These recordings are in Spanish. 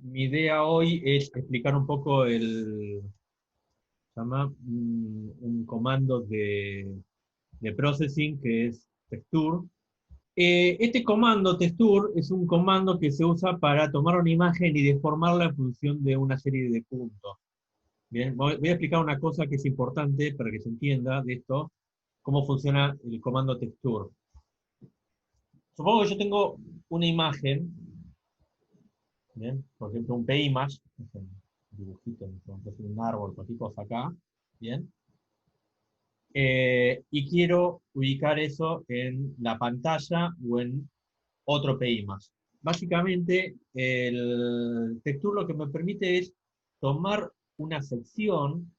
Mi idea hoy es explicar un poco se llama, un comando de processing que es texture. Este comando texture es un comando que se usa para tomar una imagen y deformarla en función de una serie de puntos. Bien, voy a explicar una cosa que es importante para que se entienda de esto, cómo funciona el comando texture. Supongo que yo tengo una imagen, ¿bien? Por ejemplo, un PImage, un dibujito, un árbol, cualquier cosa acá, ¿bien? Y quiero ubicar eso en la pantalla o en otro PImage. Básicamente, el texture lo que me permite es tomar una sección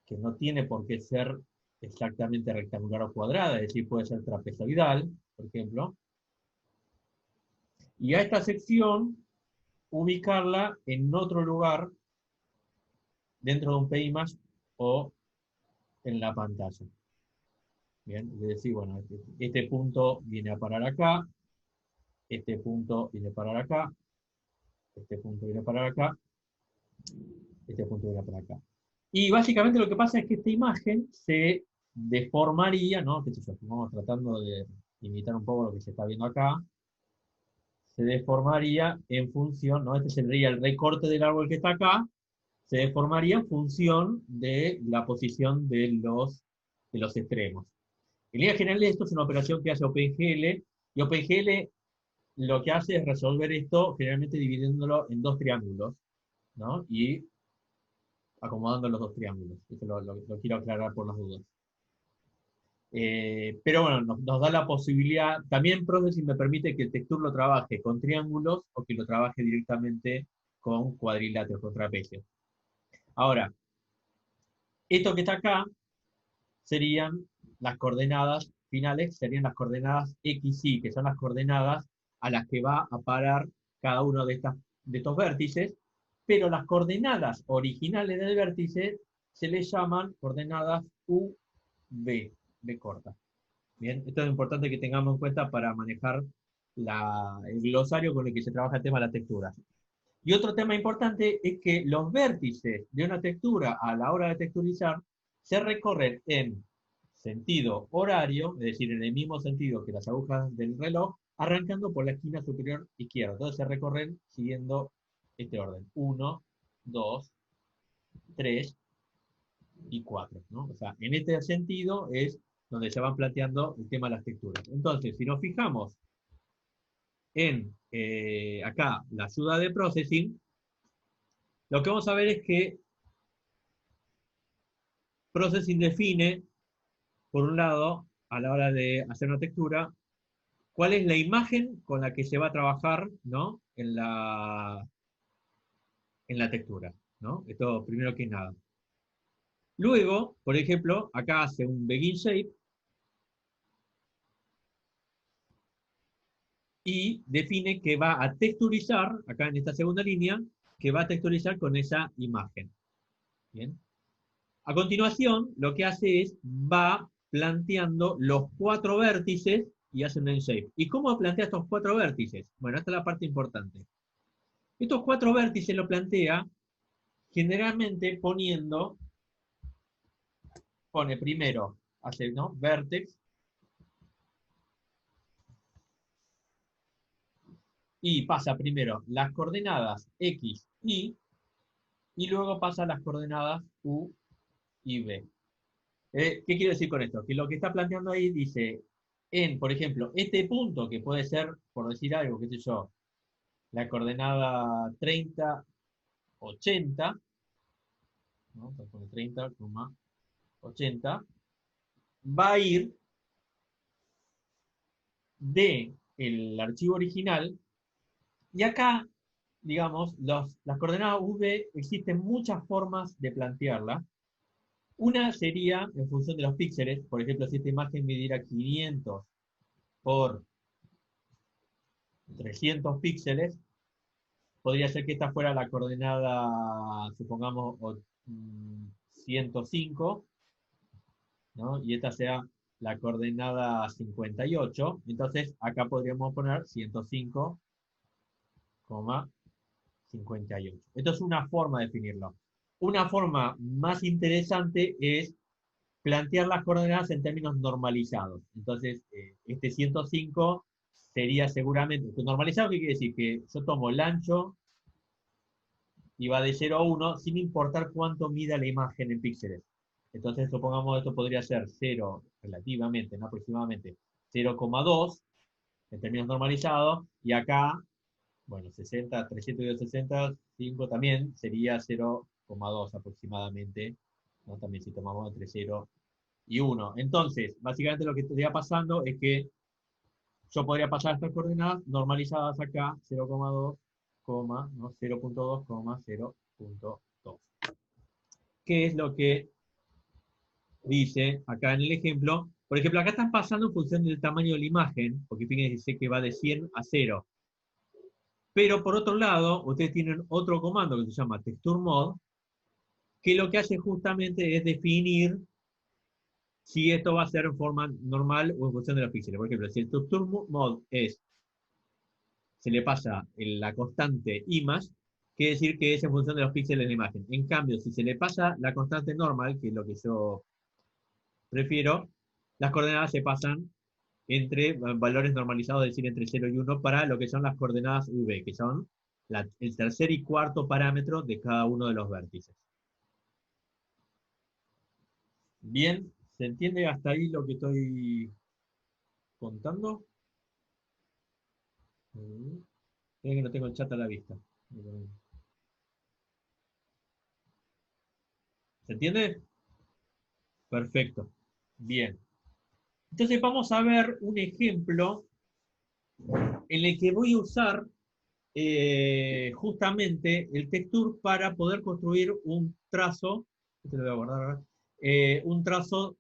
que no tiene por qué ser exactamente rectangular o cuadrada, es decir, puede ser trapezoidal, por ejemplo, y a esta sección ubicarla en otro lugar dentro de un PImage o en la pantalla. Bien, es decir, bueno, este punto viene a parar acá, este punto viene a parar acá, este punto viene a parar acá, este punto viene a parar acá. Y básicamente lo que pasa es que esta imagen se deformaría, ¿no? ¿Qué sé yo? Vamos tratando de imitar un poco lo que se está viendo acá, se deformaría en función, ¿no? Este sería el recorte del árbol que está acá, se deformaría en función de la posición de los extremos. En línea general, esto es una operación que hace OpenGL, y OpenGL lo que hace es resolver esto generalmente dividiéndolo en dos triángulos, ¿no? Y acomodando los dos triángulos. Eso lo quiero aclarar por las dudas. Pero bueno, nos da la posibilidad, también Processing me permite que el texture lo trabaje con triángulos o que lo trabaje directamente con cuadriláteros, con trapecios. Ahora, esto que está acá serían las coordenadas finales, serían las coordenadas X, Y, que son las coordenadas a las que va a parar cada uno de estos vértices, pero las coordenadas originales del vértice se les llaman coordenadas U, V, V corta. Bien, esto es importante que tengamos en cuenta para manejar el glosario con el que se trabaja el tema de la textura. Y otro tema importante es que los vértices de una textura a la hora de texturizar se recorren en sentido horario, es decir, en el mismo sentido que las agujas del reloj, arrancando por la esquina superior izquierda. Entonces se recorren siguiendo este orden. 1, 2, 3 y 4. ¿No? O sea, en este sentido es donde se van planteando el tema de las texturas. Entonces, si nos fijamos en acá la ayuda de processing, lo que vamos a ver es que Processing define, por un lado, a la hora de hacer una textura, cuál es la imagen con la que se va a trabajar, ¿no? En la textura, ¿no? Esto primero que nada. Luego, por ejemplo, acá hace un begin shape y define que va a texturizar, acá en esta segunda línea, que va a texturizar con esa imagen. ¿Bien? A continuación, lo que hace es, va planteando los cuatro vértices y hace un end-shape. ¿Y cómo plantea estos cuatro vértices? Bueno, esta es la parte importante. Estos cuatro vértices lo plantea generalmente pone primero, hace, ¿no? Vertex, y pasa primero las coordenadas X, y luego pasa las coordenadas U y B. ¿Qué quiero decir con esto? Que lo que está planteando ahí dice, por ejemplo, este punto que puede ser, por decir algo, qué sé yo, la coordenada 30, 80, ¿no? 30,80, va a ir del archivo original, y acá, digamos, las coordenadas V existen muchas formas de plantearla. Una sería en función de los píxeles, por ejemplo, si esta imagen midiera 500 por 300 píxeles, podría ser que esta fuera la coordenada, supongamos, 105, ¿no? Y esta sea la coordenada 58, entonces acá podríamos poner 105,58. Esto es una forma de definirlo. Una forma más interesante es plantear las coordenadas en términos normalizados. Entonces, este 105 sería seguramente, normalizado, ¿qué quiere decir? Que yo tomo el ancho y va de 0 a 1 sin importar cuánto mida la imagen en píxeles. Entonces, supongamos esto podría ser 0 relativamente, no aproximadamente 0,2 en términos normalizados, y acá, bueno, 60, 360, 5 también sería 0,2 aproximadamente, ¿no? También si tomamos entre 0 y 1. Entonces, básicamente lo que estaría pasando es que yo podría pasar estas coordenadas normalizadas acá, 0,2, ¿no? 0,2, 0,2. ¿Qué es lo que dice acá en el ejemplo? Por ejemplo, acá están pasando en función del tamaño de la imagen, porque fíjense que va de 100 a 0. Pero por otro lado, ustedes tienen otro comando que se llama texture que lo que hace justamente es definir si esto va a ser en forma normal o en función de los píxeles. Por ejemplo, si el texture mode se le pasa la constante image, quiere decir que es en función de los píxeles de la imagen. En cambio, si se le pasa la constante normal, que es lo que yo prefiero, las coordenadas se pasan entre valores normalizados, es decir, entre 0 y 1, para lo que son las coordenadas V, que son el tercer y cuarto parámetro de cada uno de los vértices. Bien, ¿se entiende hasta ahí lo que estoy contando? Creo que no tengo el chat a la vista. ¿Se entiende? Perfecto. Bien. Entonces vamos a ver un ejemplo en el que voy a usar justamente el texture para poder construir un trazo, este lo voy a guardar ahora, un trazo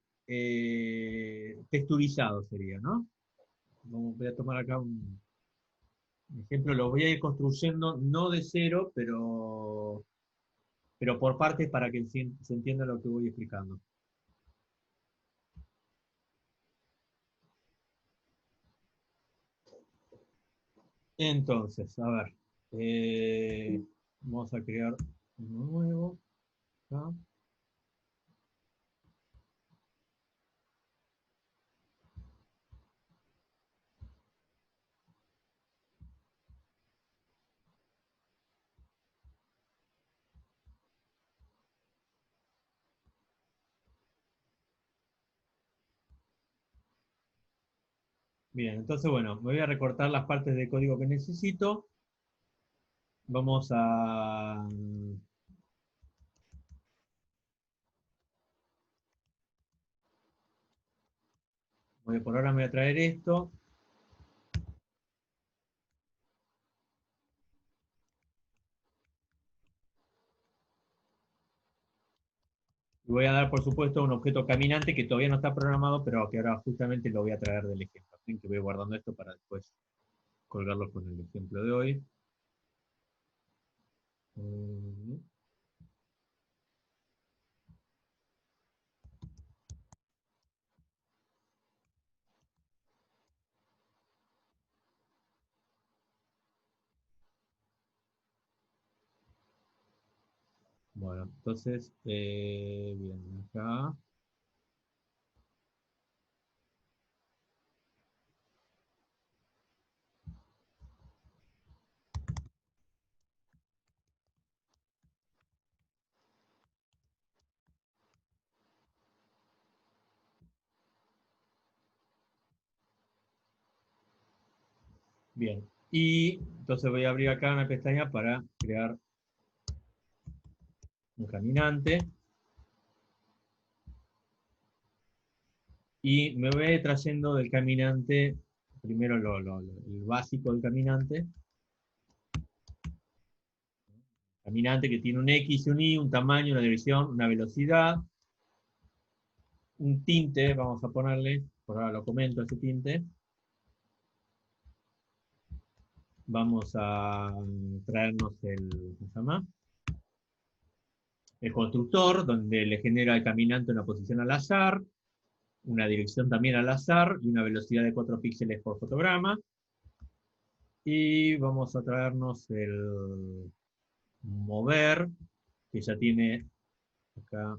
texturizado sería, ¿no? Voy a tomar acá un ejemplo, lo voy a ir construyendo no de cero, pero por partes para que se entienda lo que voy explicando. Entonces, a ver, vamos a crear uno nuevo. ¿Acá? Bien, entonces bueno, me voy a recortar las partes de código que necesito. Vamos a... por ahora me voy a traer esto. Y voy a dar, por supuesto, un objeto caminante que todavía no está programado, pero que ahora justamente lo voy a traer del ejemplo. Así que voy guardando esto para después colgarlo con el ejemplo de hoy. Bueno, entonces, bien, acá. Bien. Y entonces voy a abrir acá una pestaña para crear un caminante. Y me voy trayendo del caminante, primero el básico del caminante. Caminante que tiene un X y un Y, un tamaño, una dirección, una velocidad, un tinte, vamos a ponerle, por ahora lo comento, ese tinte. Vamos a traernos ¿cómo se llama? El constructor, donde le genera al caminante una posición al azar, una dirección también al azar y una velocidad de 4 píxeles por fotograma. Y vamos a traernos el mover, que ya tiene acá.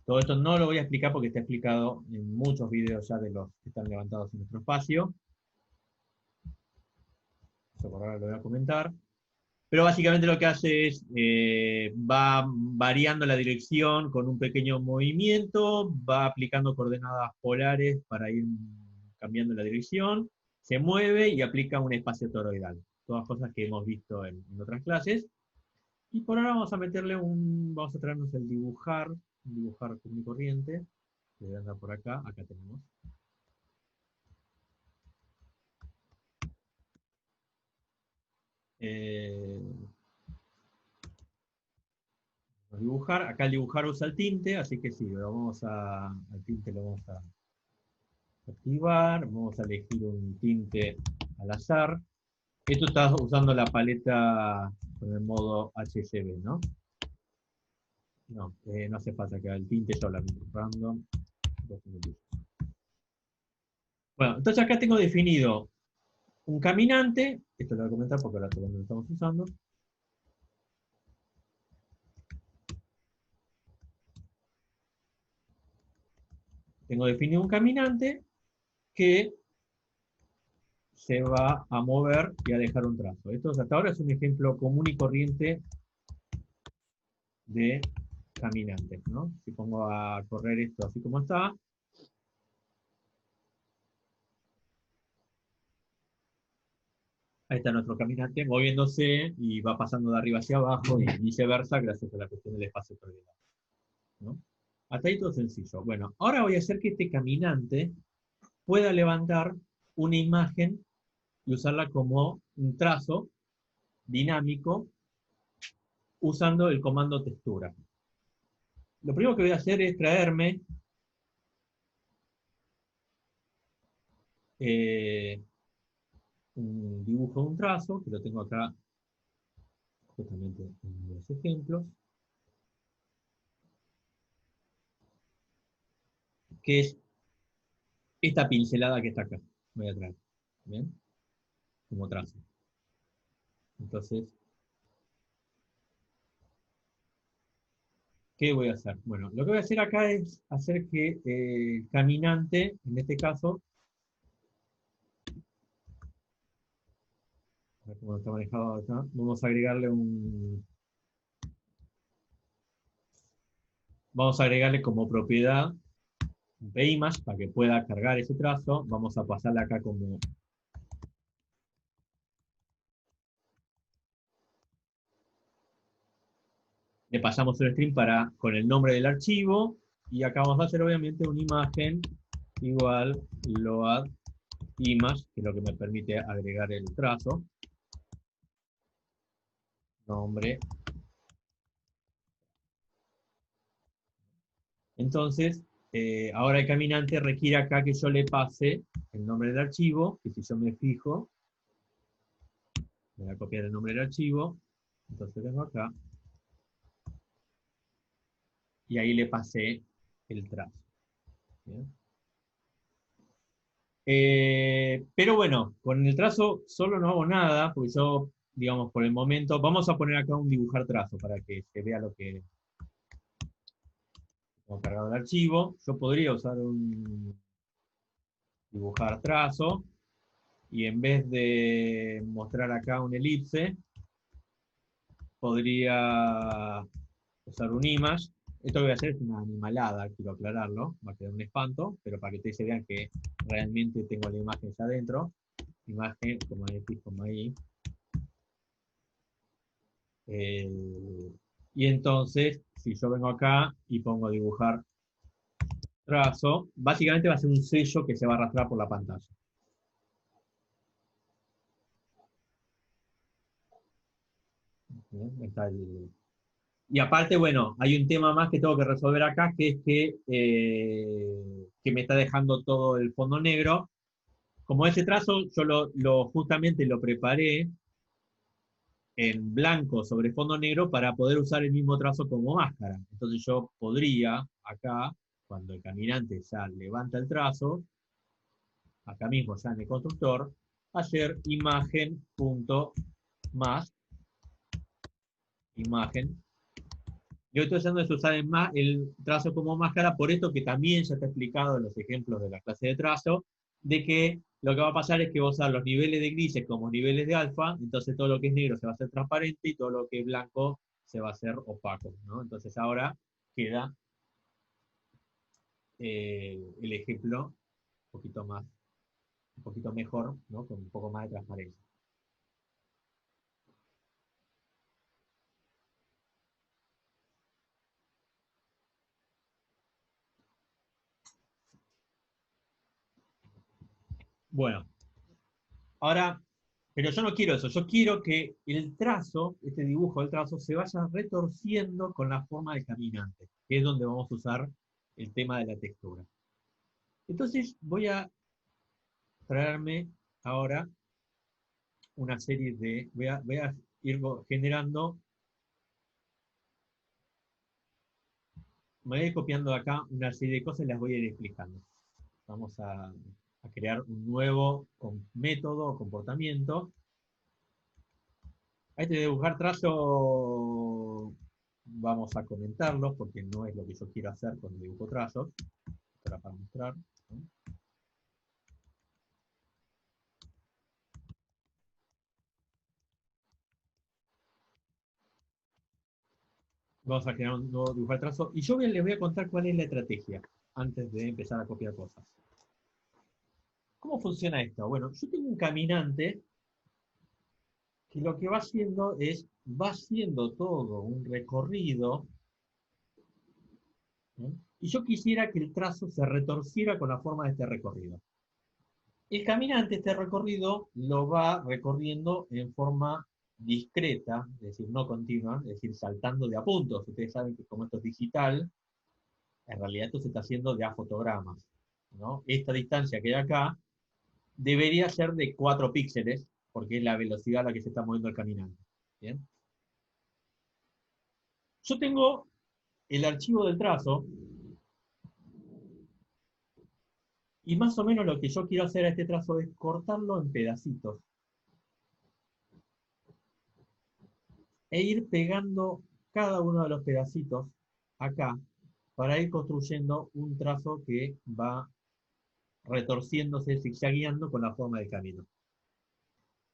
Todo esto no lo voy a explicar porque está explicado en muchos videos ya de los que están levantados en nuestro espacio. Eso por ahora lo voy a comentar. Pero básicamente lo que hace es, va variando la dirección con un pequeño movimiento, va aplicando coordenadas polares para ir cambiando la dirección, se mueve y aplica un espacio toroidal. Todas cosas que hemos visto en otras clases. Y por ahora vamos a meterle vamos a traernos el dibujar, un dibujar común y corriente, que debe andar por acá, acá tenemos. Eh, dibujar, acá el dibujar usa el tinte, así que sí, al tinte lo vamos a activar, vamos a elegir un tinte al azar. Esto está usando la paleta con el modo HSB, ¿no? No, no hace falta que haga el tinte solamente, random. Bueno, entonces acá tengo definido un caminante, esto lo voy a comentar porque ahora todavía no lo estamos usando. Tengo definido un caminante que se va a mover y a dejar un trazo. Esto hasta ahora es un ejemplo común y corriente de caminantes, ¿no? Si pongo a correr esto así como está, ahí está nuestro caminante moviéndose y va pasando de arriba hacia abajo y viceversa gracias a la cuestión del espacio coordenado, ¿no? Hasta ahí todo sencillo. Bueno, ahora voy a hacer que este caminante pueda levantar una imagen y usarla como un trazo dinámico usando el comando textura. Lo primero que voy a hacer es traerme un dibujo de un trazo, que lo tengo acá justamente en los ejemplos, que es esta pincelada que está acá. Voy a traer, ¿bien? Como trazo. Entonces, ¿qué voy a hacer? Bueno, lo que voy a hacer acá es hacer que el caminante, en este caso, a ver cómo está manejado acá, vamos a agregarle como propiedad un pimage para que pueda cargar ese trazo. Vamos a pasarle acá como le pasamos el string con el nombre del archivo, y acá vamos a hacer obviamente una imagen igual load image, que es lo que me permite agregar el trazo, nombre. Entonces, ahora el caminante requiere acá que yo le pase el nombre del archivo, que si yo me fijo, voy a copiar el nombre del archivo, entonces vengo acá, y ahí le pasé el trazo. ¿Bien? Pero bueno, con el trazo solo no hago nada, porque yo, digamos, por el momento, vamos a poner acá un dibujar trazo para que se vea lo que hemos cargado el archivo. Yo podría usar un dibujar trazo, y en vez de mostrar acá un elipse, podría usar un image. Esto que voy a hacer es una animalada, quiero aclararlo, va a quedar un espanto, pero para que ustedes vean que realmente tengo la imagen ya adentro. Imagen, como X, como ahí. Y entonces, si yo vengo acá y pongo dibujar trazo, básicamente va a ser un sello que se va a arrastrar por la pantalla. ¿Bien? Y aparte, bueno, hay un tema más que tengo que resolver acá, que es que me está dejando todo el fondo negro. Como ese trazo, yo justamente lo preparé en blanco sobre fondo negro para poder usar el mismo trazo como máscara. Entonces yo podría acá cuando el caminante ya levanta el trazo, acá mismo ya en el constructor, hacer imagen.más, imagen. Yo estoy haciendo es usar el trazo como máscara, por esto que también ya está explicado en los ejemplos de la clase de trazo, de que lo que va a pasar es que vos usar los niveles de grises como niveles de alfa, entonces todo lo que es negro se va a hacer transparente y todo lo que es blanco se va a hacer opaco, ¿no? Entonces ahora queda el ejemplo un poquito mejor, ¿no? Con un poco más de transparencia. Bueno, ahora, pero yo no quiero eso, yo quiero que el trazo, este dibujo del trazo, se vaya retorciendo con la forma del caminante, que es donde vamos a usar el tema de la textura. Entonces voy a traerme ahora una serie de, voy a ir generando, me voy a ir copiando de acá una serie de cosas y las voy a ir explicando. Vamos a crear un nuevo método o comportamiento. Este de dibujar trazo, vamos a comentarlo porque no es lo que yo quiero hacer con el dibujo trazos. Para mostrar, ¿no? Vamos a crear un nuevo dibujo de trazo y yo les voy a contar cuál es la estrategia antes de empezar a copiar cosas. ¿Cómo funciona esto? Bueno, yo tengo un caminante que lo que va haciendo es, va haciendo todo un recorrido, ¿no? Y yo quisiera que el trazo se retorciera con la forma de este recorrido. El caminante, este recorrido, lo va recorriendo en forma discreta, es decir, no continua, es decir, saltando de a puntos. Ustedes saben que como esto es digital, en realidad esto se está haciendo de a fotogramas, ¿no? Esta distancia que hay acá debería ser de 4 píxeles, porque es la velocidad a la que se está moviendo el caminante. ¿Bien? Yo tengo el archivo del trazo, y más o menos lo que yo quiero hacer a este trazo es cortarlo en pedacitos, e ir pegando cada uno de los pedacitos acá, para ir construyendo un trazo que va retorciéndose, zigzagueando con la forma del camino.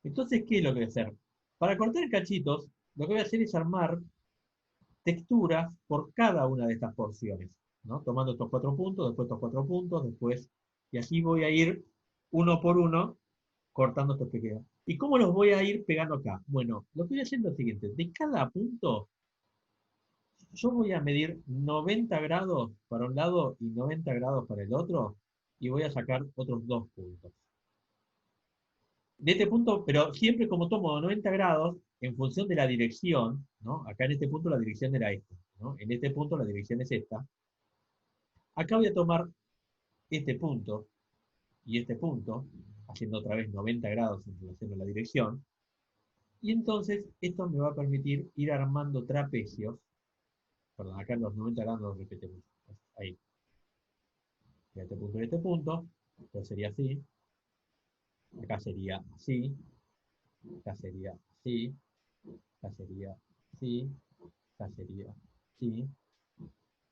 Entonces, ¿qué es lo que voy a hacer? Para cortar cachitos, lo que voy a hacer es armar texturas por cada una de estas porciones, ¿no? Tomando estos 4 puntos, después estos 4 puntos, después, y así voy a ir uno por uno cortando estos pequeños. ¿Y cómo los voy a ir pegando acá? Bueno, lo que voy haciendo es lo siguiente, de cada punto yo voy a medir 90 grados para un lado y 90 grados para el otro, y voy a sacar otros 2 puntos. De este punto, pero siempre como tomo 90 grados, en función de la dirección, ¿no? Acá en este punto la dirección era esta, ¿no? En este punto la dirección es esta. Acá voy a tomar este punto y este punto, haciendo otra vez 90 grados en relación a la dirección, y entonces esto me va a permitir ir armando trapecios. Perdón, acá los 90 grados los repetimos. Ahí. De este punto y este punto, entonces sería así, acá sería así, acá sería así, acá sería así, acá sería así.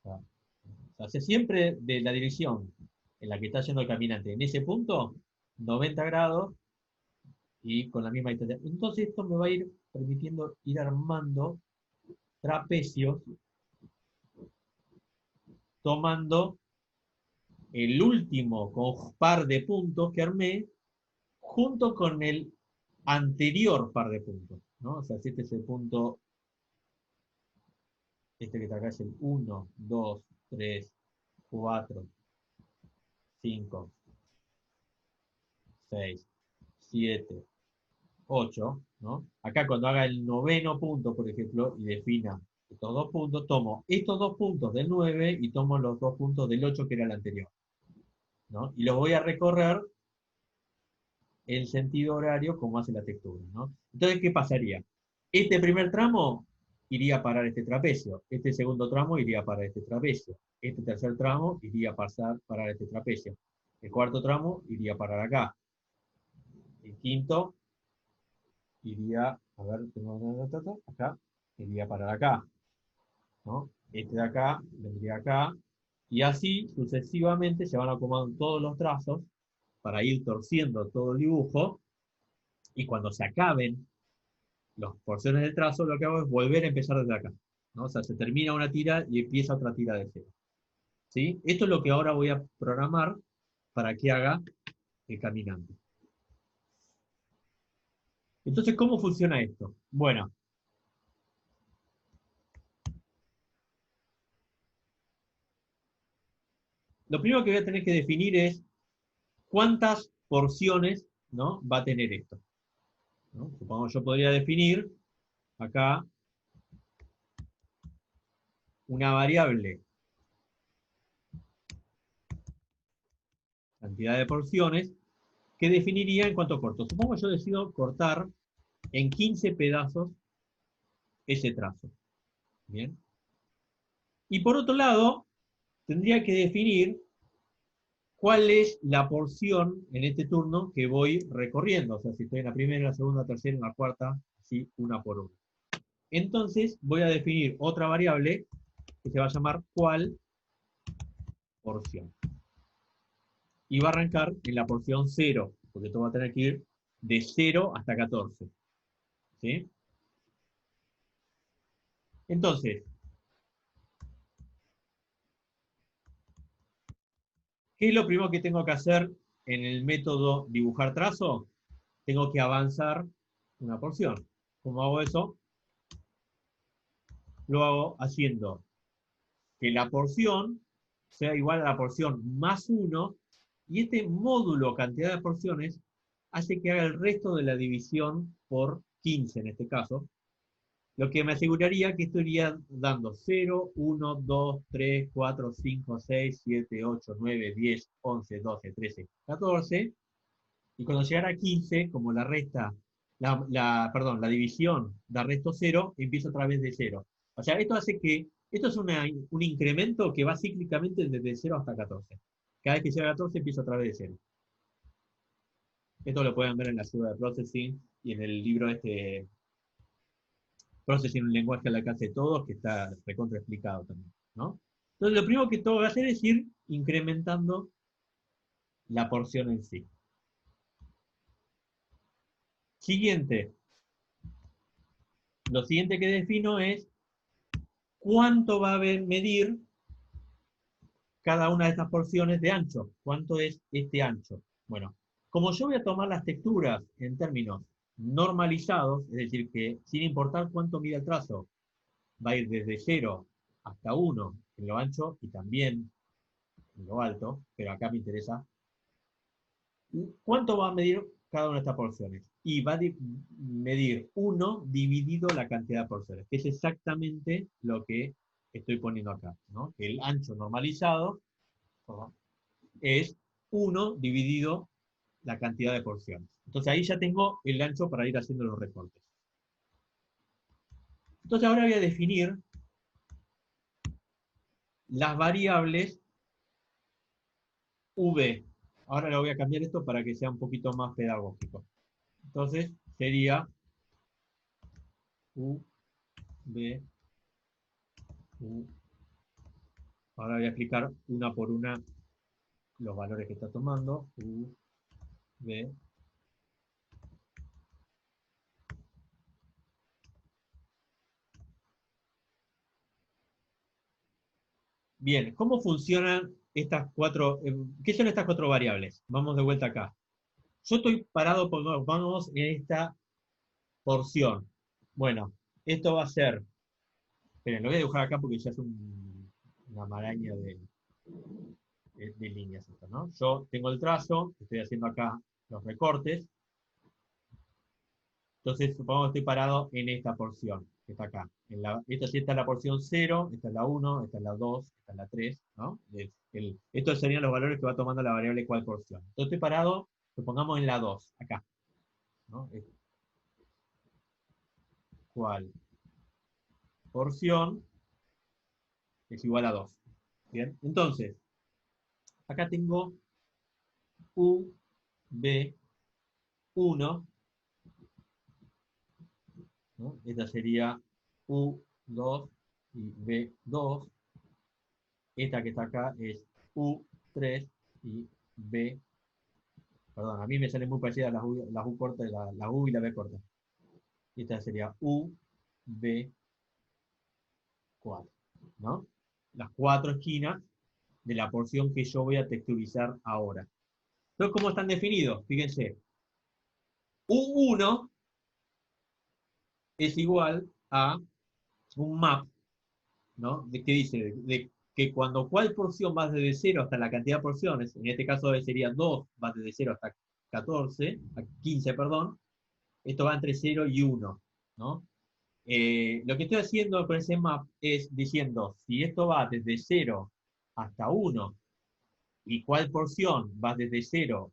O sea, siempre de la dirección en la que está yendo el caminante, en ese punto, 90 grados y con la misma distancia. Entonces esto me va a ir permitiendo ir armando trapecios, tomando el último par de puntos que armé junto con el anterior par de puntos, ¿no? O sea, si este es el punto, este que está acá es el 1, 2, 3, 4, 5, 6, 7, 8, ¿no? Acá cuando haga el noveno punto, por ejemplo, y defina estos 2 puntos, tomo estos 2 puntos del 9 y tomo los 2 puntos del 8 que era el anterior, ¿no? Y los voy a recorrer en sentido horario como hace la textura, ¿no? Entonces, ¿qué pasaría? Este primer tramo iría a parar este trapecio. Este segundo tramo iría para este trapecio. Este tercer tramo iría a parar este trapecio. El cuarto tramo iría a parar acá. El quinto iría, a ver, tengo acá, iría a parar acá, ¿no? Este de acá vendría acá, y así sucesivamente se van acomodando todos los trazos para ir torciendo todo el dibujo, y cuando se acaben las porciones del trazo, lo que hago es volver a empezar desde acá, ¿no? O sea, se termina una tira y empieza otra tira de cero, ¿sí? Esto es lo que ahora voy a programar para que haga el caminante. Entonces, ¿cómo funciona esto? Bueno, lo primero que voy a tener que definir es cuántas porciones, ¿no?, va a tener esto, ¿no? Supongamos yo podría definir acá una variable cantidad de porciones que definiría en cuánto corto. Supongo yo decido cortar en 15 pedazos ese trazo. Bien. Y por otro lado, tendría que definir cuál es la porción en este turno que voy recorriendo. O sea, si estoy en la primera, en la segunda, tercera, en la cuarta, así una por una. Entonces voy a definir otra variable que se va a llamar cuál porción. Y va a arrancar en la porción 0, porque esto va a tener que ir de 0 hasta 14. ¿Sí? Entonces, ¿qué es lo primero que tengo que hacer en el método dibujar trazo? Tengo que avanzar una porción. ¿Cómo hago eso? Lo hago haciendo que la porción sea igual a la porción más 1, y este módulo cantidad de porciones hace que haga el resto de la división por 15 en este caso, lo que me aseguraría que esto iría dando 0, 1, 2, 3, 4, 5, 6, 7, 8, 9, 10, 11, 12, 13, 14, y cuando llegara a 15, como la resta, perdón, la división da resto 0, empiezo otra vez de 0. O sea, esto hace que, esto es un incremento que va cíclicamente desde 0 hasta 14. Cada vez que llega a 14 empiezo otra vez de 0. Esto lo pueden ver en la ayuda de Processing y en el libro este, Processing, un lenguaje al alcance de todos, que está recontra explicado también, ¿no? Entonces, lo primero que tengo que hacer es ir incrementando la porción en sí. Siguiente. Lo siguiente que defino es cuánto va a medir cada una de estas porciones de ancho. ¿Cuánto es este ancho? Bueno, como yo voy a tomar las texturas en términos normalizados, es decir, que sin importar cuánto mide el trazo, va a ir desde 0 hasta 1 en lo ancho y también en lo alto, pero acá me interesa cuánto va a medir cada una de estas porciones. Y va a medir 1 dividido la cantidad de porciones, que es exactamente lo que estoy poniendo acá, ¿no? El ancho normalizado es 1 dividido la cantidad de porciones. Entonces ahí ya tengo el ancho para ir haciendo los recortes. Entonces ahora voy a definir las variables v. Ahora le voy a cambiar esto para que sea un poquito más pedagógico. Entonces sería u, v, u. Ahora voy a explicar una por una los valores que está tomando. U, v. Bien, ¿cómo funcionan estas cuatro? ¿Qué son estas cuatro variables? Vamos de vuelta acá. Yo estoy parado, vamos en esta porción. Bueno, esto va a ser, esperen, lo voy a dibujar acá porque ya es una maraña de líneas esto, ¿no? Yo tengo el trazo, estoy haciendo acá los recortes, entonces supongamos que estoy parado en esta porción, que está acá. Esta es la porción 0, esta es la 1, esta es la 2, esta es la 3, ¿no? Estos serían los valores que va tomando la variable cuál porción. Entonces estoy parado, supongamos en la 2, acá, ¿no? ¿Cuál porción es igual a 2. Bien, entonces, acá tengo UB1, ¿no? Esta sería U2 y B2. Esta que está acá es U3 y B. Perdón, a mí me salen muy parecidas las U cortas, la U y la B corta. Esta sería UB4, ¿no? Las cuatro esquinas de la porción que yo voy a texturizar ahora. Entonces, ¿cómo están definidos? Fíjense, U1 es igual a un map, ¿no? ¿De qué dice? De que cuando cuál porción va desde 0 hasta la cantidad de porciones, en este caso sería 2, va desde 0 hasta 14, a 15, perdón, esto va entre 0 y 1, ¿no? Lo que estoy haciendo con ese map es diciendo, si esto va desde 0 hasta 1, y cuál porción va desde 0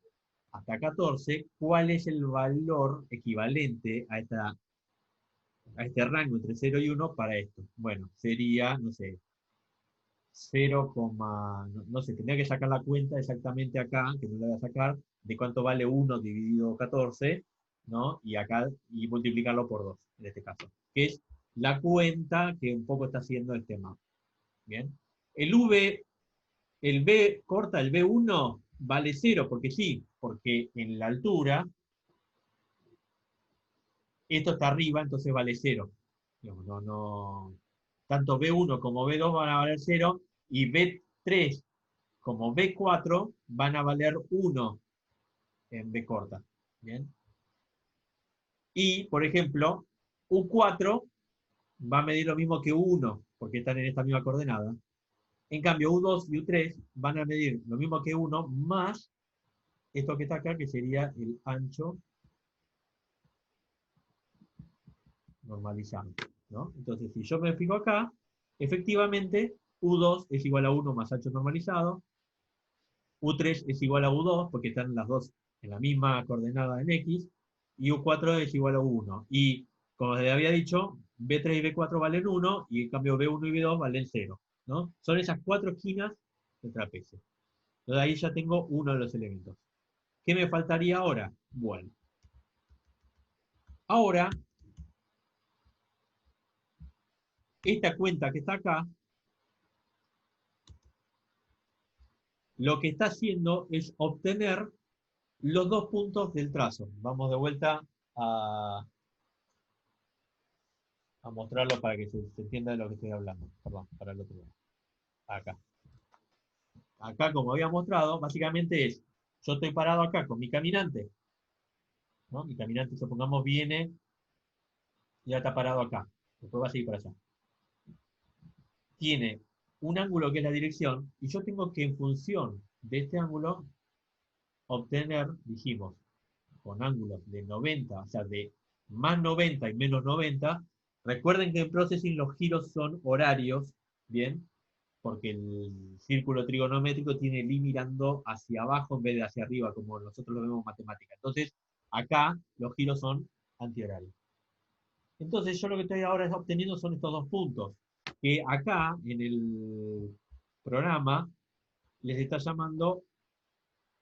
hasta 14, ¿cuál es el valor equivalente a este rango entre 0 y 1 para esto? Bueno, sería, no sé, 0, no sé, tendría que sacar la cuenta exactamente acá, que no la voy a sacar, de cuánto vale 1 dividido 14, ¿no? Y acá, y multiplicarlo por 2, en este caso, que es la cuenta que un poco está haciendo este mapa. Bien. El V, el B corta, el B1 vale 0, porque sí, porque en la altura, esto está arriba, entonces vale 0. Digamos, tanto B1 como B2 van a valer 0, y B3 como B4 van a valer 1 en B corta. ¿Bien? Y, por ejemplo, U4 va a medir lo mismo que U1, porque están en esta misma coordenada. En cambio, U2 y U3 van a medir lo mismo que 1 más esto que está acá, que sería el ancho normalizado, ¿no? Entonces, si yo me fijo acá, efectivamente, U2 es igual a 1 más ancho normalizado, U3 es igual a U2, porque están las dos en la misma coordenada en X, y U4 es igual a U1. Y, como les había dicho, B3 y B4 valen 1, y en cambio B1 y B2 valen 0, ¿no? Son esas cuatro esquinas del trapecio. Entonces ahí ya tengo uno de los elementos. ¿Qué me faltaría ahora? Bueno, ahora, esta cuenta que está acá, lo que está haciendo es obtener los dos puntos del trazo. Vamos de vuelta a mostrarlo para que se entienda de lo que estoy hablando. Perdón, para el otro lado. Acá. Acá, como había mostrado, básicamente es, yo estoy parado acá con mi caminante, ¿no? Mi caminante, supongamos, viene y ya está parado acá. Después va a seguir para allá. Tiene un ángulo que es la dirección, y yo tengo que, en función de este ángulo, obtener, dijimos, con ángulos de 90, o sea, de más 90 y menos 90. Recuerden que en Processing los giros son horarios, ¿bien? Porque el círculo trigonométrico tiene el i mirando hacia abajo en vez de hacia arriba, como nosotros lo vemos en matemática. Entonces, acá los giros son antihorarios. Entonces, yo lo que estoy ahora obteniendo son estos dos puntos, que acá, en el programa, les está llamando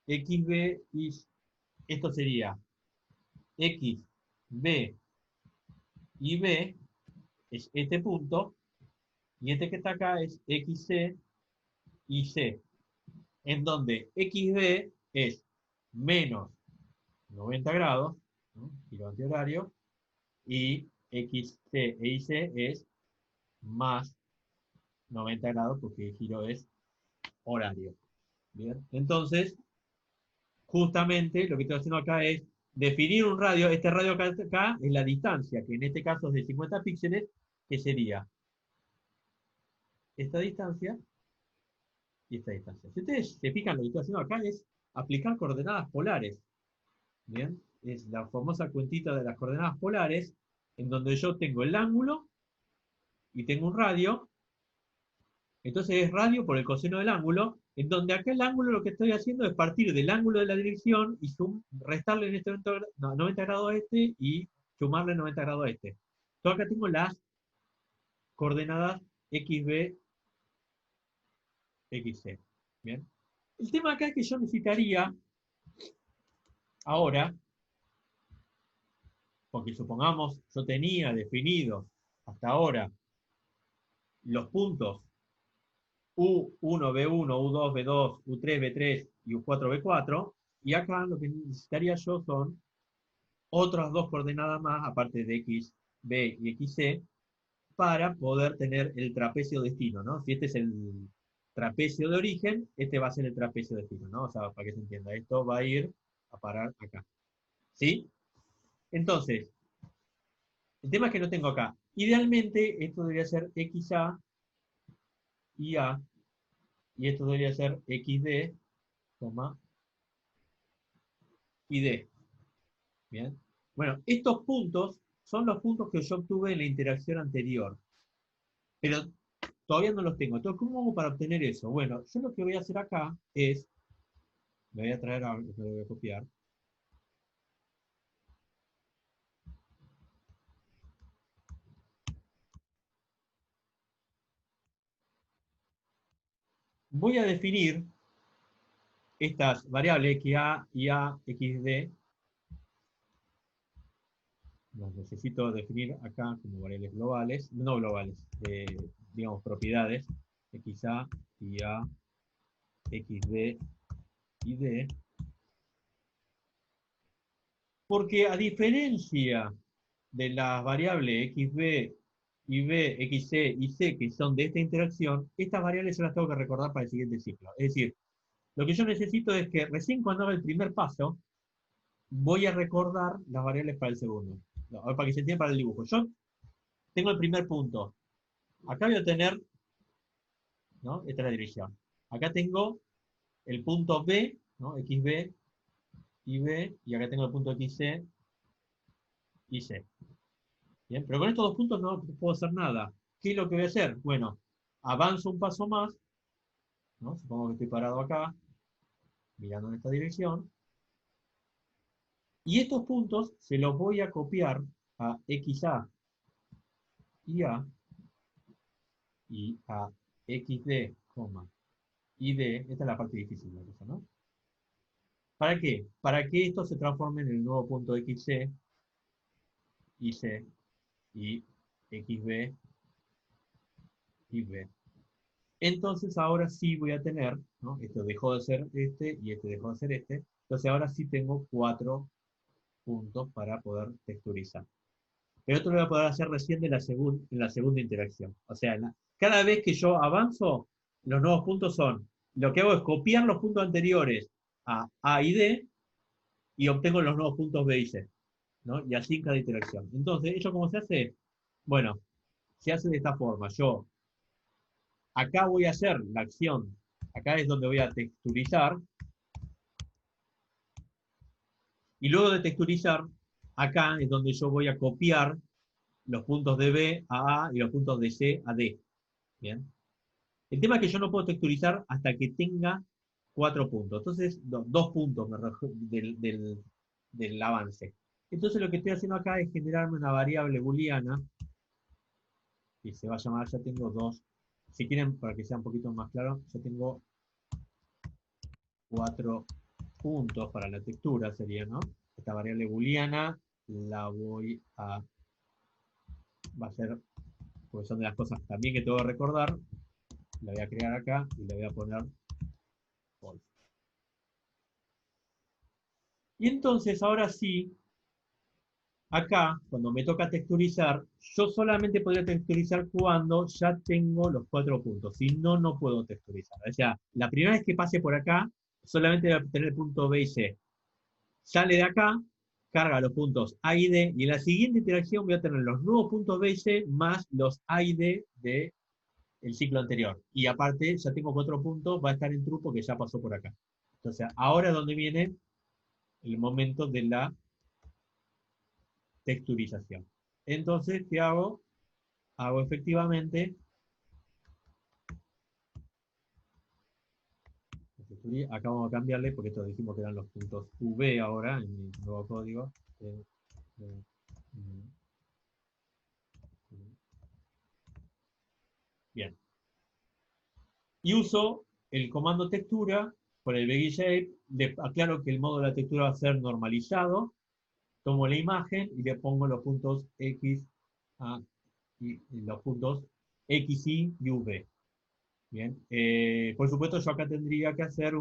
XB, y esto sería X, B y B, es este punto, y este que está acá es XC y C, en donde XB es menos 90 grados, ¿no? Giro antihorario, y XC e IC es más 90 grados, porque el giro es horario. ¿Bien? Entonces, justamente lo que estoy haciendo acá es definir un radio. Este radio acá es la distancia, que en este caso es de 50 píxeles, que sería esta distancia y esta distancia. Si ustedes se fijan, lo que estoy haciendo acá es aplicar coordenadas polares. ¿Bien? Es la famosa cuentita de las coordenadas polares, en donde yo tengo el ángulo y tengo un radio. Entonces es radio por el coseno del ángulo, en donde acá el ángulo lo que estoy haciendo es partir del ángulo de la dirección y restarle en este 90 grados a este y sumarle 90 grados a este. Yo acá tengo las coordenadas XB, XC. Bien. El tema acá es que yo necesitaría ahora, porque supongamos yo tenía definidos hasta ahora los puntos U1, B1, U2, B2, U3, B3 y U4, B4, y acá lo que necesitaría yo son otras dos coordenadas más, aparte de X, B y XC, para poder tener el trapecio destino, ¿no? Si este es el trapecio de origen, este va a ser el trapecio de destino, ¿no? O sea, para que se entienda, esto va a ir a parar acá. ¿Sí? Entonces, el tema es que no tengo acá. Idealmente, esto debería ser XA y A, y esto debería ser XD, y D. Bien. Bueno, estos puntos son los puntos que yo obtuve en la interacción anterior, pero todavía no los tengo. Entonces, ¿cómo hago para obtener eso? Bueno, yo lo que voy a hacer acá es, me voy a traer, me lo voy a copiar. Voy a definir estas variables XA y A, XD. Las necesito definir acá como variables globales, no globales, digamos propiedades, XA y A, XD y D. Porque a diferencia de las variables XB, YB, XC y C que son de esta interacción, estas variables yo las tengo que recordar para el siguiente ciclo. Es decir, lo que yo necesito es que recién cuando haga el primer paso, voy a recordar las variables para el segundo. No, para que se entienda para el dibujo. Yo tengo el primer punto. Acá voy a tener, ¿no? Esta es la dirección. Acá tengo el punto B, ¿no? XB, YB, y acá tengo el punto XC y C. Bien, pero con estos dos puntos no puedo hacer nada. ¿Qué es lo que voy a hacer? Bueno, avanzo un paso más, ¿no? Supongo que estoy parado acá, mirando en esta dirección, y estos puntos se los voy a copiar a XA y A y a XD, y D. Esta es la parte difícil de eso, ¿no? ¿Para qué? Para que esto se transforme en el nuevo punto XC, YC y XB y B. Entonces ahora sí voy a tener, ¿no? Esto dejó de ser este y este dejó de ser este. Entonces ahora sí tengo 4 puntos para poder texturizar. Pero esto lo voy a poder hacer recién en la segunda interacción. O sea, cada vez que yo avanzo, los nuevos puntos son, lo que hago es copiar los puntos anteriores a y D y obtengo los nuevos puntos B y C, ¿no? Y así en cada interacción. Entonces, ¿eso cómo se hace? Bueno, se hace de esta forma. Yo acá voy a hacer la acción, acá es donde voy a texturizar, y luego de texturizar, acá es donde yo voy a copiar los puntos de B a A y los puntos de C a D. ¿Bien? El tema es que yo no puedo texturizar hasta que tenga 4 puntos. Entonces, 2 puntos del avance. Entonces lo que estoy haciendo acá es generarme una variable booleana, y se va a llamar, ya tengo dos, si quieren, para que sea un poquito más claro, ya tengo 4 puntos para la textura, sería, ¿no? Esta variable booleana la voy a, va a ser, porque son de las cosas también que tengo que recordar, la voy a crear acá y le voy a poner false. Y entonces, ahora sí, acá, cuando me toca texturizar, yo solamente podría texturizar cuando ya tengo los 4 puntos. Si no, no puedo texturizar. O sea, la primera vez que pase por acá, solamente voy a tener el punto B y C. Sale de acá, carga los puntos A y D, y en la siguiente interacción voy a tener los nuevos puntos B y C más los A y D del ciclo anterior. Y aparte, ya tengo 4 puntos, va a estar en true porque ya pasó por acá. Entonces, ahora es donde viene el momento de la texturización. Entonces, ¿qué hago? Hago efectivamente, acá vamos a cambiarle porque esto dijimos que eran los puntos V ahora en el nuevo código. Bien. Y uso el comando textura con el Beggy Shape, le aclaro que el modo de la textura va a ser normalizado, tomo la imagen y le pongo los puntos X, A, y los puntos X, Y y V. Bien. Por supuesto, yo acá tendría que hacer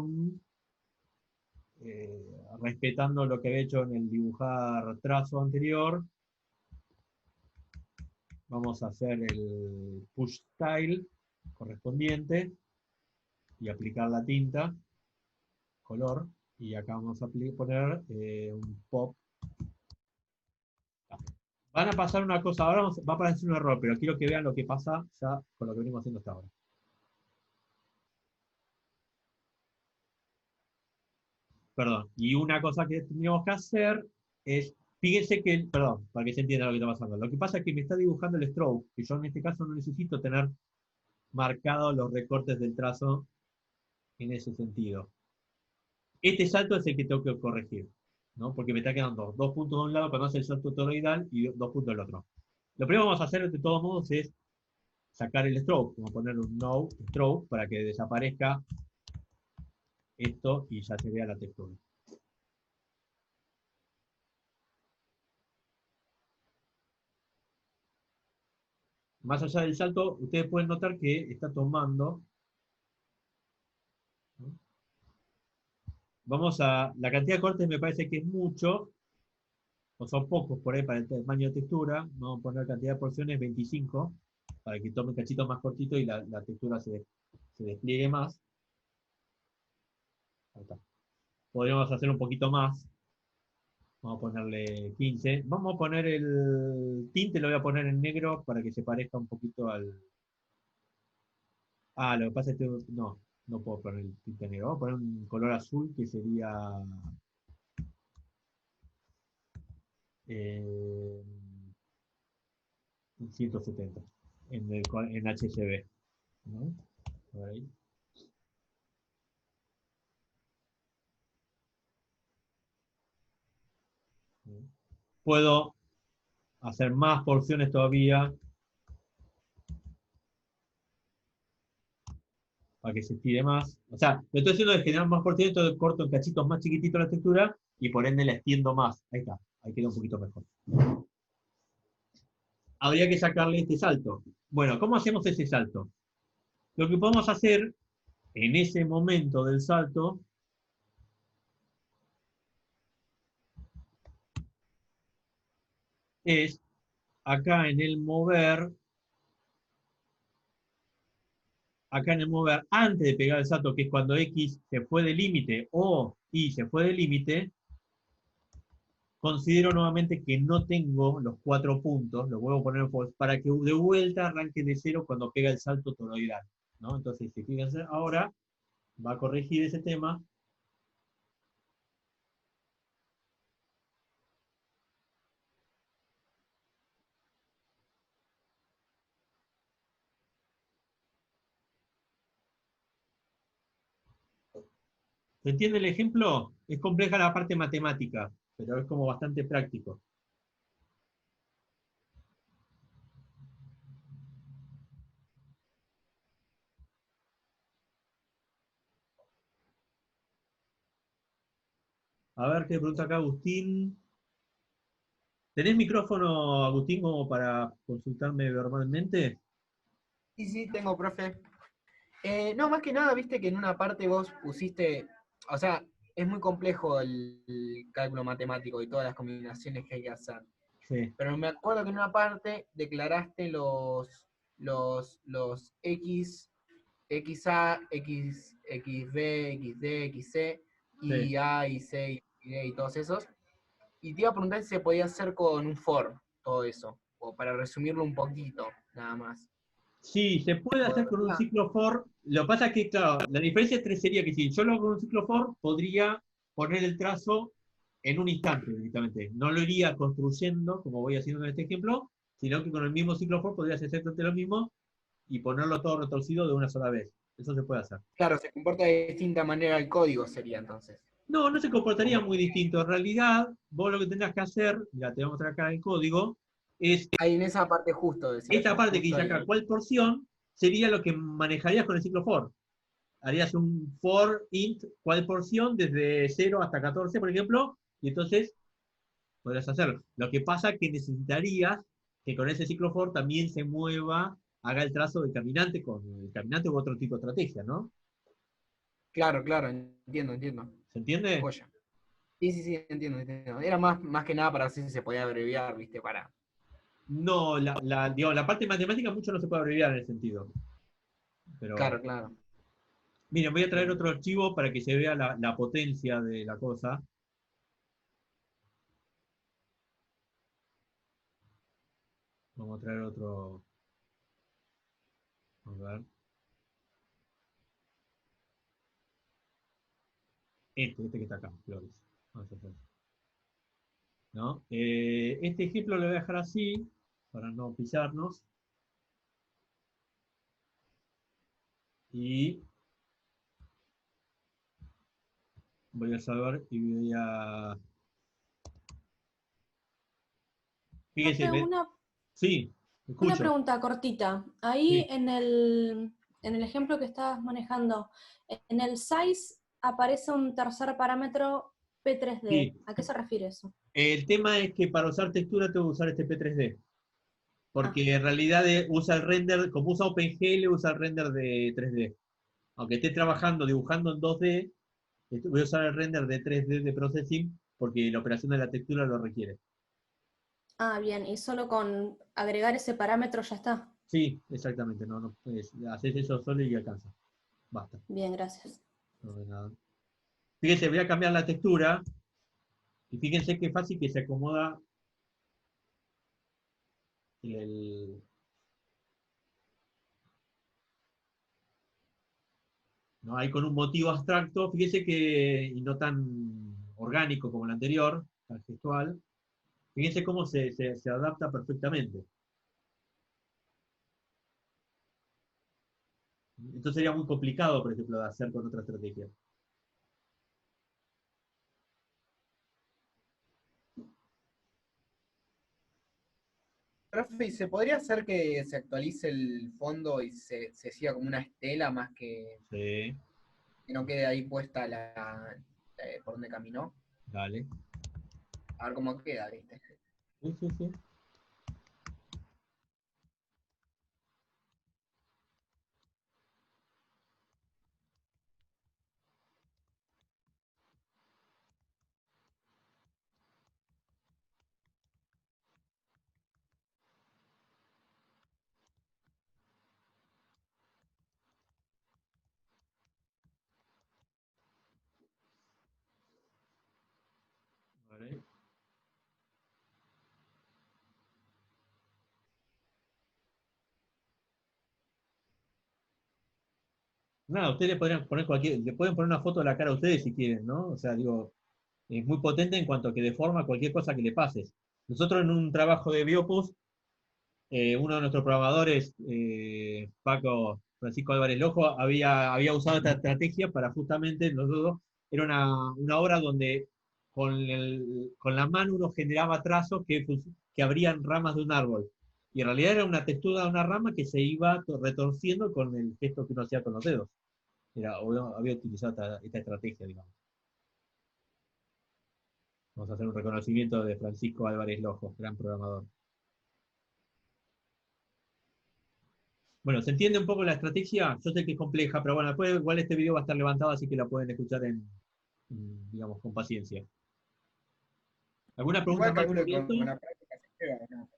respetando lo que había hecho en el dibujar trazo anterior, vamos a hacer el push style correspondiente y aplicar la tinta, color, y acá vamos a poner un pop. Van a pasar una cosa, ahora va a aparecer un error, pero quiero que vean lo que pasa ya con lo que venimos haciendo hasta ahora. Perdón, y una cosa que tendríamos que hacer es, fíjense que, perdón, para que se entienda lo que está pasando. Lo que pasa es que me está dibujando el stroke, que yo en este caso no necesito tener marcados los recortes del trazo en ese sentido. Este salto es el que tengo que corregir, ¿no? Porque me está quedando dos puntos de un lado cuando hace el salto toroidal y dos puntos del otro. Lo primero que vamos a hacer de todos modos es sacar el stroke, vamos a poner un no stroke para que desaparezca esto y ya se vea la textura. Más allá del salto, ustedes pueden notar que está tomando, ¿no? Vamos a, la cantidad de cortes me parece que es mucho, o son pocos por ahí para el tamaño de textura. Vamos a poner cantidad de porciones 25, para que tome cachitos más cortitos y la textura se despliegue más. Ahí está. Podríamos hacer un poquito más. Vamos a ponerle 15. Vamos a poner el tinte, lo voy a poner en negro para que se parezca un poquito al... Ah, lo que pasa es que no puedo poner el tinte negro. Vamos a poner un color azul que sería... Eh, 170 en HCB, ¿no? Por ahí. Puedo hacer más porciones todavía para que se estire más. O sea, lo estoy haciendo de generar más porciones, entonces corto en cachitos más chiquititos la textura y por ende la extiendo más. Ahí está, ahí queda un poquito mejor. Habría que sacarle este salto. Bueno, ¿cómo hacemos ese salto? Lo que podemos hacer en ese momento del salto es, acá en el mover, antes de pegar el salto, que es cuando X se fue de límite o Y se fue de límite, considero nuevamente que no tengo los 4 puntos, los vuelvo a poner para que de vuelta arranque de cero cuando pega el salto toroidal, ¿no? Entonces, si fíjense, ahora va a corregir ese tema. ¿Se entiende el ejemplo? Es compleja la parte matemática, pero es como bastante práctico. A ver qué pregunta acá Agustín. ¿Tenés micrófono, Agustín, como para consultarme verbalmente? Sí, sí, tengo, profe. No, más que nada, viste que en una parte vos pusiste, o sea, es muy complejo el cálculo matemático y todas las combinaciones que hay que hacer. Sí, Pero me acuerdo que en una parte declaraste los X, XA, X, XB, XD, XC, sí. y A, y C, y D, y todos esos. Y te iba a preguntar si se podía hacer con un for, todo eso, o para resumirlo un poquito, nada más. Sí, se puede hacer con un ¿Podría? ciclo for. Lo que pasa es que, claro, la diferencia entre sería que si yo lo hago con un ciclo for, podría poner el trazo en un instante directamente. No lo iría construyendo, como voy haciendo en este ejemplo, sino que con el mismo ciclo for podría hacer exactamente lo mismo y ponerlo todo retorcido de una sola vez. Eso se puede hacer. Claro, se comporta de distinta manera el código, sería entonces. No, no se comportaría Como muy distinto. En realidad, vos lo que tendrás que hacer, ya te voy a mostrar acá el código, es ahí en esa parte justo, decías, esta parte que justo dice ahí. acá, ¿cuál porción? sería lo que manejarías con el ciclo for. Harías un for int cuál porción desde 0 hasta 14, por ejemplo, y entonces podrías hacerlo. Lo que pasa es que necesitarías que con ese ciclo for también se mueva, haga el trazo del caminante con el caminante u otro tipo de estrategia, ¿no? Claro, claro, entiendo, entiendo. ¿Se entiende? Joya. Sí, sí, sí, entiendo, entiendo. Era más que nada para ver si se podía abreviar, ¿viste? Para. No, digamos, la parte matemática mucho no se puede abreviar en el sentido. Pero, Claro, claro. miren, voy a traer Bien. otro archivo para que se vea la potencia de la cosa. Vamos a traer otro. A ver. Este que está acá, Flores. Vamos a hacer. ¿No? Este ejemplo lo voy a dejar así, para no pisarnos. Y voy a salvar y voy a. Fíjense, Profe, sí, una escucho. pregunta cortita. Ahí Sí, en el ejemplo que estabas manejando, en el size aparece un tercer parámetro P3D. sí. ¿A qué se refiere eso? El tema es que para usar textura tengo que usar este P3D. Ah, Porque en realidad usa el render, como usa OpenGL, usa el render de 3D. Aunque esté trabajando, dibujando en 2D, voy a usar el render de 3D de processing porque la operación de la textura lo requiere. bien, y solo con agregar ese parámetro ya está. Sí, exactamente, haces eso solo y alcanza. Basta. Bien, gracias. No de nada. Fíjense, voy a cambiar la textura y fíjense qué fácil que se acomoda el, ¿no? Ahí con un motivo abstracto, fíjense que, y no tan orgánico como el anterior, tan gestual, fíjense cómo se adapta perfectamente. Esto sería muy complicado, por ejemplo, de hacer con otra estrategia. Profe, ¿y se podría hacer que se actualice el fondo y se siga como una estela más Sí, que no quede ahí puesta por donde caminó? dale. A ver cómo queda, ¿viste? Sí, sí, sí. Vale. Nada, ustedes le podrían poner le pueden poner una foto de la cara a ustedes si quieren, ¿no? O sea, digo, es muy potente en cuanto a que deforma cualquier cosa que le pases. Nosotros en un trabajo de Biopus, uno de nuestros programadores, Paco Francisco Álvarez Lojo, había usado esta estrategia para justamente, nosotros, era una obra donde con la mano uno generaba trazos que abrían ramas de un árbol. Y en realidad era una textura de una rama que se iba retorciendo con el gesto que uno hacía con los dedos. Había utilizado esta estrategia, digamos. Vamos a hacer un reconocimiento de Francisco Álvarez Lojo, gran programador. Bueno, ¿se entiende un poco la estrategia? Yo sé que es compleja, pero bueno, después igual este video va a estar levantado, así que la pueden escuchar digamos, con paciencia. ¿Alguna pregunta Igual más calculo que sobre con esto? la práctica se lleva, ¿no?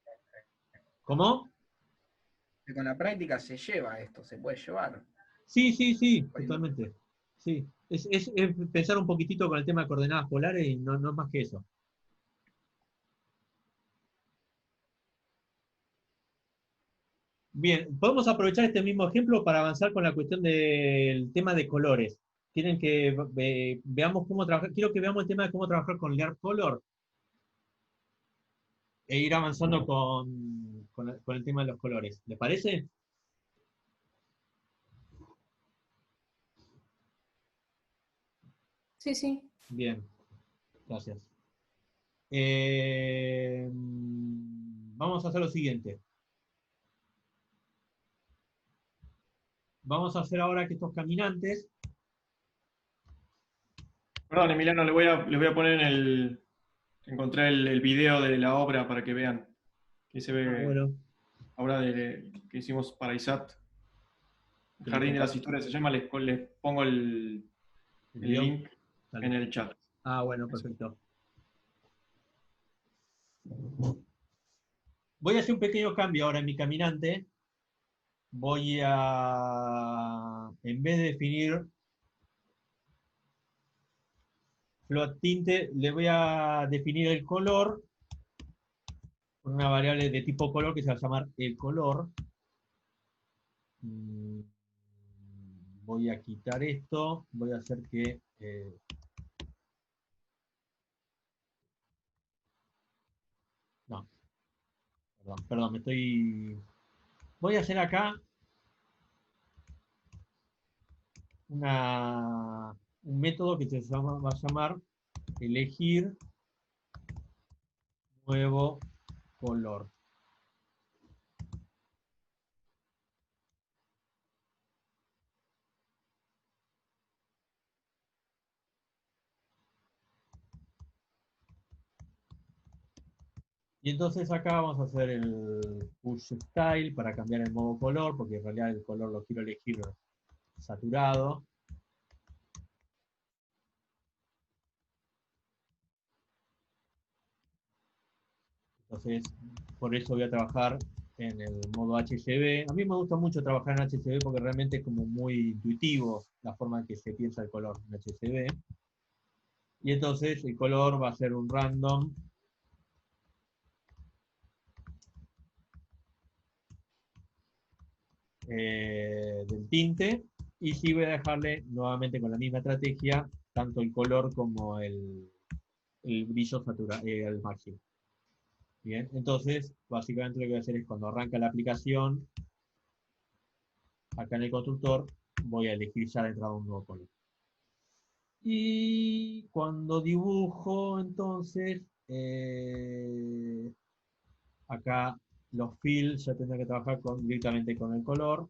¿Cómo? Que con la práctica se lleva esto, se puede llevar. Sí, sí, sí, Poniendo- totalmente. Sí. Es pensar un poquitito con el tema de coordenadas polares y no más que eso. Bien, podemos aprovechar este mismo ejemplo para avanzar con la cuestión del tema de colores. Quieren que veamos cómo trabajar, quiero que veamos el tema de cómo trabajar con Lear Color e ir avanzando con el tema de los colores. ¿Les parece? Sí, sí. Bien, gracias. Vamos a hacer lo siguiente. vamos a hacer ahora que estos caminantes, Perdón, Emiliano, le voy a poner encontré el video de la obra para que vean. Que se ve bueno, obra que hicimos para ISAT. que Jardín de las compa- Historias se llama, les pongo el el video. link Dale. en el chat. Ah, bueno, perfecto. Voy a hacer un pequeño cambio ahora en mi caminante. Voy a, en vez de definir float tinte, le voy a definir el color con una variable de tipo color que se va a llamar el color. Mm, Voy a quitar esto, voy a hacer que... no, perdón, me estoy... Voy a hacer acá un método que va a llamar elegir nuevo color. Y entonces acá vamos a hacer el push style para cambiar el modo color, porque en realidad el color lo quiero elegir saturado. Entonces, por eso voy a trabajar en el modo HCB. A mí me gusta mucho trabajar en HCB porque realmente es como muy intuitivo la forma en que se piensa el color en HCB. Y entonces el color va a ser un random del tinte. Y sí voy a dejarle nuevamente con la misma estrategia, tanto el color como el brillo saturado, al máximo. Bien, entonces básicamente lo que voy a hacer es cuando arranca la aplicación, acá en el constructor, voy a elegir ya de entrada un nuevo color. Y cuando dibujo, entonces, acá los fills ya tendré que trabajar directamente con el color.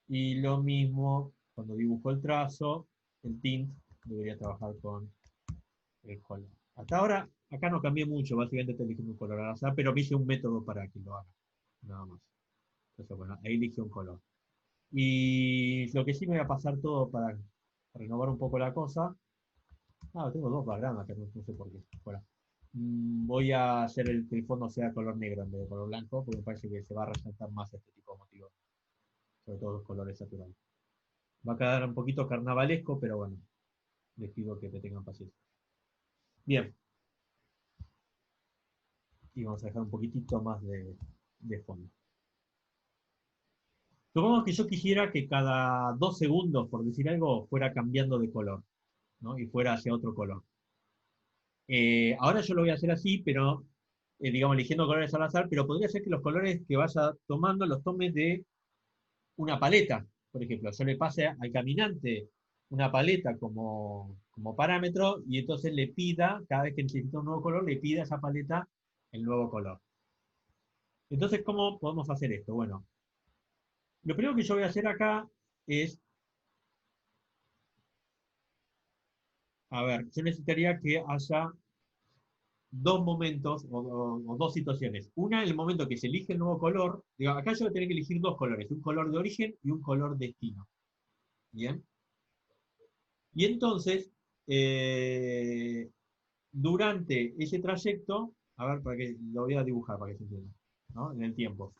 Y lo mismo, cuando dibujo el trazo, el tint, debería trabajar con el color. Hasta ahora, acá no cambié mucho, básicamente estoy eligiendo un color al azar, pero me hice un método para que lo haga, nada más. Entonces, bueno, ahí elegí un color. Y lo que sí me voy a pasar todo para renovar un poco la cosa. Ah, tengo dos backgrounds, que no sé por qué. Bueno, voy a hacer que el fondo sea color negro en vez de color blanco, porque me parece que se va a resaltar más este tipo de motivos, sobre todo los colores saturados. Va a quedar un poquito carnavalesco, pero bueno, les pido que te tengan paciencia. Bien. Y vamos a dejar un poquitito más de fondo. Supongamos que yo quisiera que cada 2 segundos, por decir algo, fuera cambiando de color, ¿no? Y fuera hacia otro color. Ahora yo lo voy a hacer así, pero, digamos, eligiendo colores al azar, pero podría ser que los colores que vaya tomando los tome de una paleta. Por ejemplo, yo le pase al caminante una paleta como parámetro y entonces le pida, cada vez que necesita un nuevo color, le pida a esa paleta el nuevo color. Entonces, ¿cómo podemos hacer esto? Bueno, lo primero que yo voy a hacer acá es, a ver, yo necesitaría que haya dos momentos o dos situaciones. Una, el momento que se elige el nuevo color. Digo, acá yo voy a tener que elegir dos colores, un color de origen y un color destino. ¿Bien? Y entonces, durante ese trayecto, a ver, para que lo voy a dibujar para que se entienda, ¿no? En el tiempo.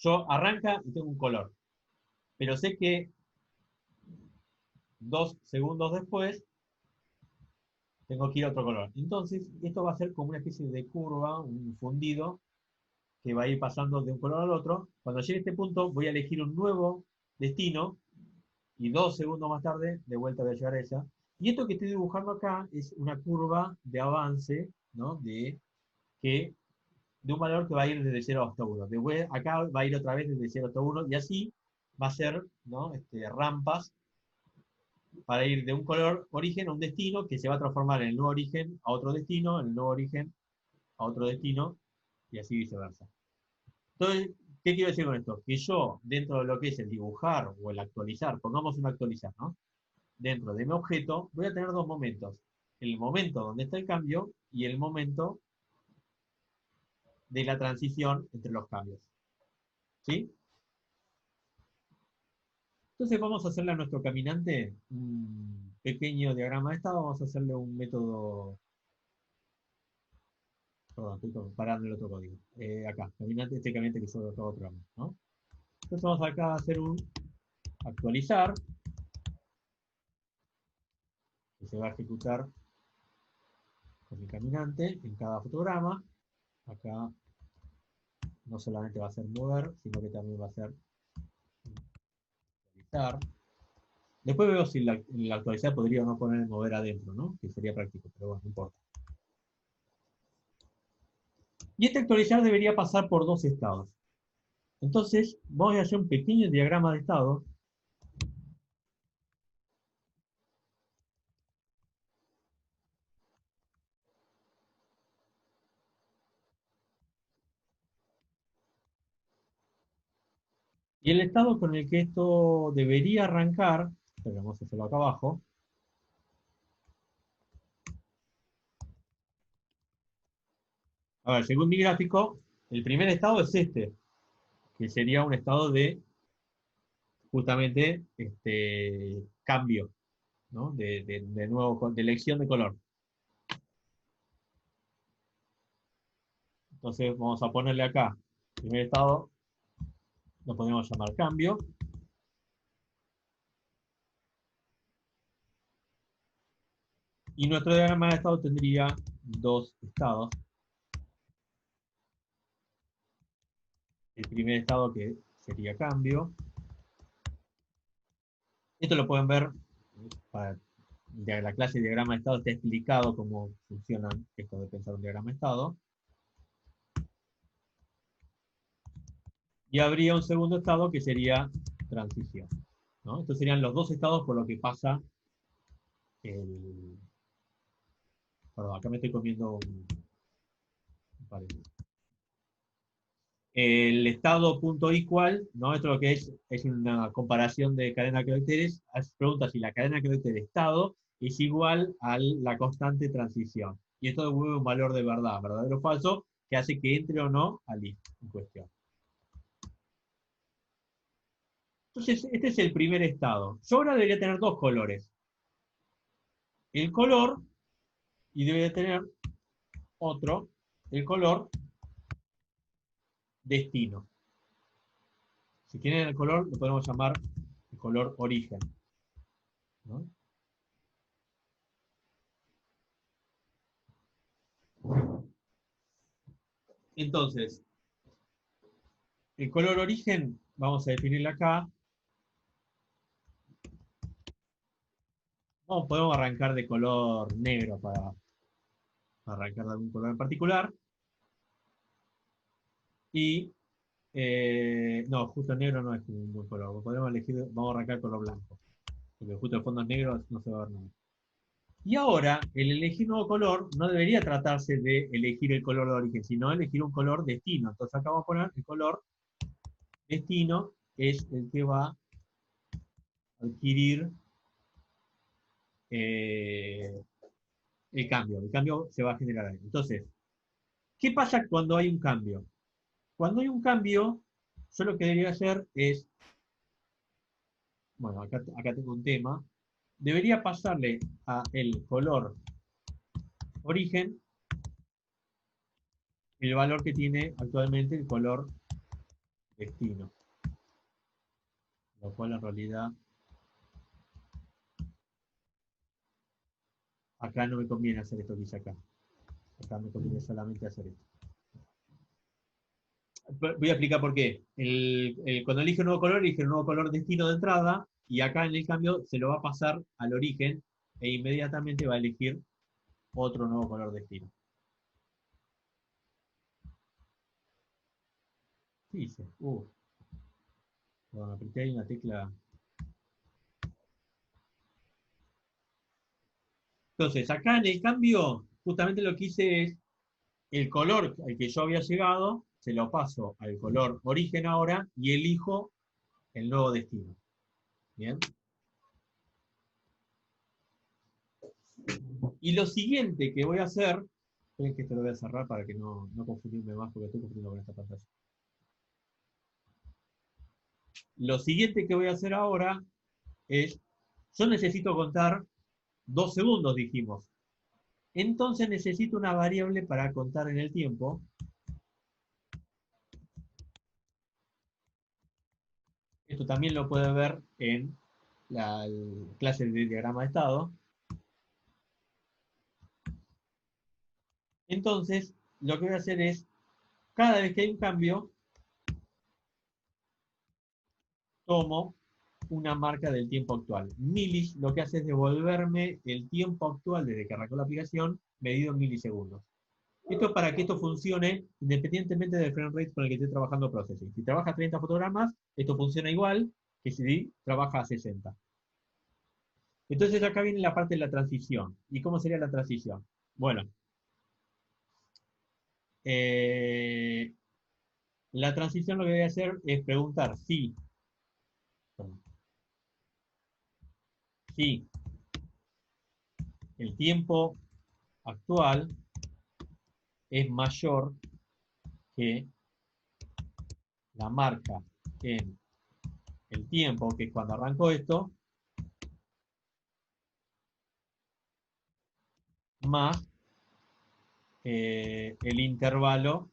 Yo arranca y tengo un color, pero sé que 2 segundos después tengo que ir a otro color. Entonces, esto va a ser como una especie de curva, un fundido, que va a ir pasando de un color al otro. Cuando llegue a este punto, voy a elegir un nuevo destino, y 2 segundos más tarde, de vuelta voy a llegar a esa. Y esto que estoy dibujando acá es una curva de avance, ¿no? De un valor que va a ir desde 0 hasta 1. Después, acá va a ir otra vez desde 0 hasta 1, y así va a ser, ¿no? Rampas para ir de un color origen a un destino que se va a transformar en el nuevo origen a otro destino, en el nuevo origen a otro destino, y así viceversa. Entonces, ¿qué quiero decir con esto? Que yo, dentro de lo que es el dibujar o el actualizar, pongamos un actualizar, ¿no? Dentro de mi objeto, voy a tener dos momentos. El momento donde está el cambio y el momento de la transición entre los cambios. ¿Sí? Entonces vamos a hacerle a nuestro caminante un pequeño diagrama de estado, vamos a hacerle un método. Perdón, estoy parando el otro código. Acá, caminante, este caminante que yo acabo de programar, ¿no? Entonces vamos acá a hacer un actualizar, que se va a ejecutar con el caminante en cada fotograma. Acá no solamente va a ser mover, sino que también va a ser actualizar. Después veo si la actualizar podría o no poner mover adentro, ¿no? Que sería práctico, pero bueno, no importa. Y este actualizar debería pasar por dos estados. Entonces, voy a hacer un pequeño diagrama de estado. Y el estado con el que esto debería arrancar, pero vamos a hacerlo acá abajo. A ver, según mi gráfico, el primer estado es este, que sería un estado de, justamente, cambio, ¿no? De nuevo, de elección de color. Entonces vamos a ponerle acá, primer estado, lo podemos llamar cambio. Y nuestro diagrama de estado tendría dos estados. El primer estado que sería cambio. Esto lo pueden ver, para la clase de diagrama de estado está explicado cómo funciona esto de pensar un diagrama de estado. Y habría un segundo estado que sería transición, ¿no? Estos serían los dos estados por los que pasa el... Perdón, acá me estoy comiendo un paréntesis. El estado punto igual, ¿no? Esto lo que es una comparación de cadena de caracteres. Pregunta si la cadena de caracteres de estado es igual a la constante transición. Y esto devuelve un valor de verdad, verdadero o falso, que hace que entre o no al list en cuestión. Entonces, este es el primer estado. Yo ahora debería tener dos colores. El color, y debería tener otro, el color destino. Si quieren el color, lo podemos llamar el color origen, ¿no? Entonces, el color origen, vamos a definirlo acá. Podemos arrancar de color negro para arrancar de algún color en particular. Y, no, justo el negro no es un buen color. Podemos elegir, vamos a arrancar color blanco. Porque justo el fondo es negro, no se va a ver nada. Y ahora, el elegir nuevo color no debería tratarse de elegir el color de origen, sino elegir un color destino. Entonces acá vamos a poner el color destino, es el que va a adquirir el cambio. El cambio se va a generar ahí. Entonces, ¿qué pasa cuando hay un cambio? Cuando hay un cambio, yo lo que debería hacer es, bueno, acá tengo un tema, debería pasarle a el color origen el valor que tiene actualmente el color destino. Lo cual en realidad acá no me conviene hacer esto que hice acá. Acá me conviene solamente hacer esto. Voy a explicar por qué. Cuando elige un nuevo color, elige un nuevo color destino de entrada, y acá en el cambio se lo va a pasar al origen, e inmediatamente va a elegir otro nuevo color destino. ¿Qué hice? Bueno, apreté ahí una tecla. Entonces, acá en el cambio, justamente lo que hice es el color al que yo había llegado, se lo paso al color origen ahora y elijo el nuevo destino. ¿Bien? Y lo siguiente que voy a hacer, es que esto lo voy a cerrar para que no confundirme más porque estoy confundiendo con esta pantalla. Lo siguiente que voy a hacer ahora es, yo necesito contar 2 segundos, dijimos. Entonces necesito una variable para contar en el tiempo. Esto también lo puede ver en la clase de diagrama de estado. Entonces, lo que voy a hacer es, cada vez que hay un cambio, tomo una marca del tiempo actual. Milis lo que hace es devolverme el tiempo actual desde que arrancó la aplicación, medido en milisegundos. Esto es para que esto funcione independientemente del frame rate con el que esté trabajando Processing. Si trabaja a 30 fotogramas, esto funciona igual que si trabaja a 60. Entonces acá viene la parte de la transición. ¿Y cómo sería la transición? Bueno, la transición lo que voy a hacer es preguntar si el tiempo actual es mayor que la marca en el tiempo, que es cuando arrancó esto, más el intervalo,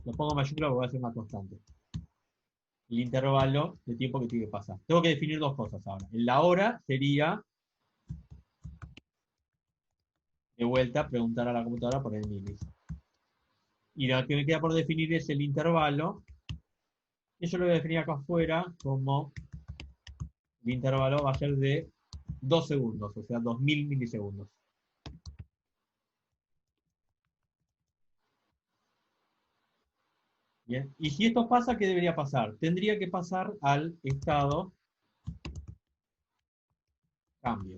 lo pongo en mayúscula porque va a ser una constante, el intervalo de tiempo que tiene que pasar. Tengo que definir dos cosas ahora. La hora sería, de vuelta, preguntar a la computadora por el milis. Y lo que me queda por definir es el intervalo. Eso lo voy a definir acá afuera como el intervalo va a ser de 2 segundos, o sea, 2000 milisegundos. Bien, y si esto pasa, ¿qué debería pasar? Tendría que pasar al estado cambio.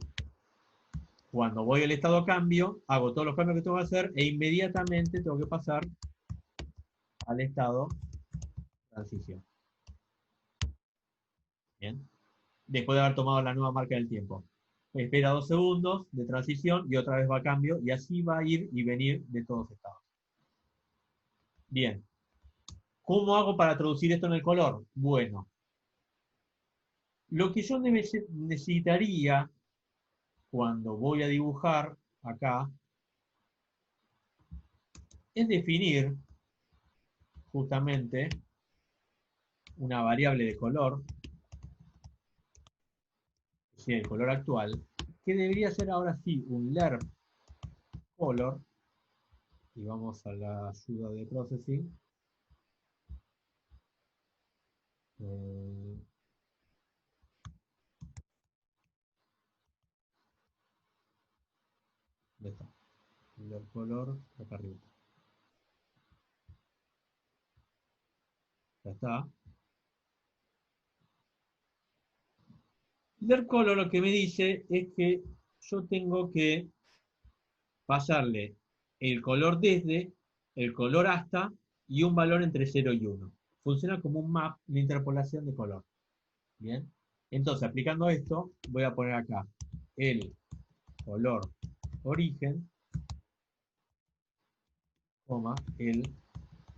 Cuando voy al estado cambio, hago todos los cambios que tengo que hacer e inmediatamente tengo que pasar al estado transición. Bien. Después de haber tomado la nueva marca del tiempo. Espera 2 segundos de transición y otra vez va a cambio y así va a ir y venir de todos estados. Bien. ¿Cómo hago para traducir esto en el color? Bueno, lo que yo necesitaría cuando voy a dibujar acá es definir justamente una variable de color, es decir, el color actual, que debería ser ahora sí un lerp color, y vamos a la ayuda de processing. ¿Dónde está? El color, acá arriba. Ya está. El color lo que me dice es que yo tengo que pasarle el color desde, el color hasta y un valor entre 0 y 1. Funciona como un map, una interpolación de color. Bien. Entonces, aplicando esto, voy a poner acá el color origen, coma, el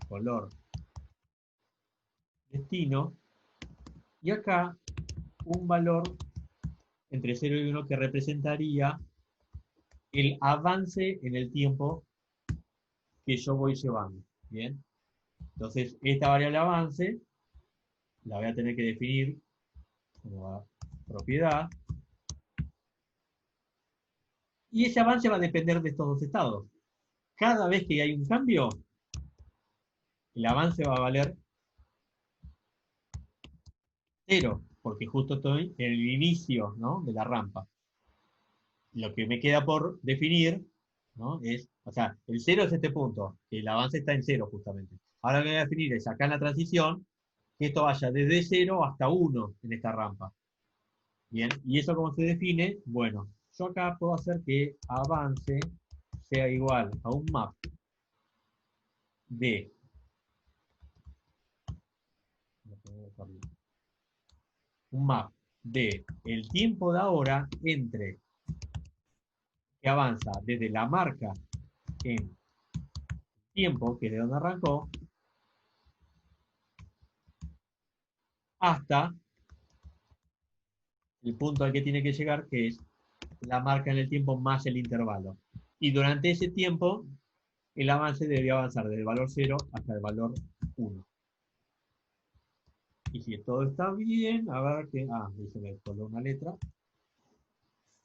color destino, y acá un valor entre 0 y 1 que representaría el avance en el tiempo que yo voy llevando. Bien. Entonces, esta variable avance la voy a tener que definir como propiedad. Y ese avance va a depender de estos dos estados. Cada vez que hay un cambio, el avance va a valer 0, porque justo estoy en el inicio, ¿no?, de la rampa. Lo que me queda por definir, ¿no?, es, o sea, el 0 es este punto, que el avance está en 0 justamente. Ahora lo que voy a definir es acá en la transición, que esto vaya desde 0 hasta 1 en esta rampa. Bien, ¿y eso cómo se define? Bueno, yo acá puedo hacer que avance sea igual a un map de Un map de el tiempo de ahora entre que avanza desde la marca en tiempo, que es de donde arrancó, hasta el punto al que tiene que llegar, que es la marca en el tiempo más el intervalo. Y durante ese tiempo, el avance debería avanzar desde el valor 0 hasta el valor 1. Y si todo está bien, a ver que... Ah, ahí se me coló una letra.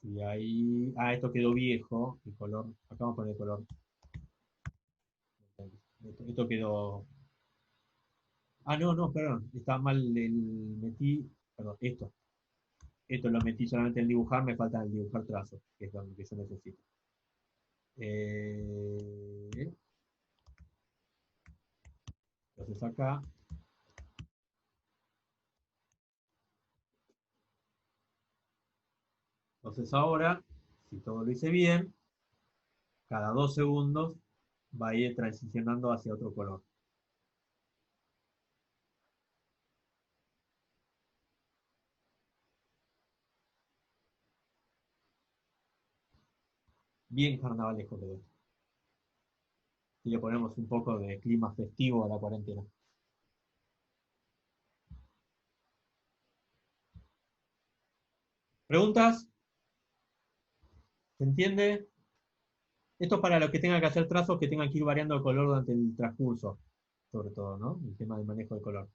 Y ahí... Ah, esto quedó viejo. El color... Acá vamos a poner el color. Esto quedó... Ah, no, no, perdón. Está mal el... Metí... Perdón, esto. Esto lo metí solamente en dibujar, me falta el dibujar trazo, que es lo que yo necesito. Entonces acá... Entonces ahora, si todo lo hice bien, cada 2 segundos va a ir transicionando hacia otro color. Bien carnavalesco quedó. Y le ponemos un poco de clima festivo a la cuarentena. ¿Preguntas? ¿Se entiende? Esto es para los que tengan que hacer trazos que tengan que ir variando el color durante el transcurso, sobre todo, ¿no? El tema del manejo de color.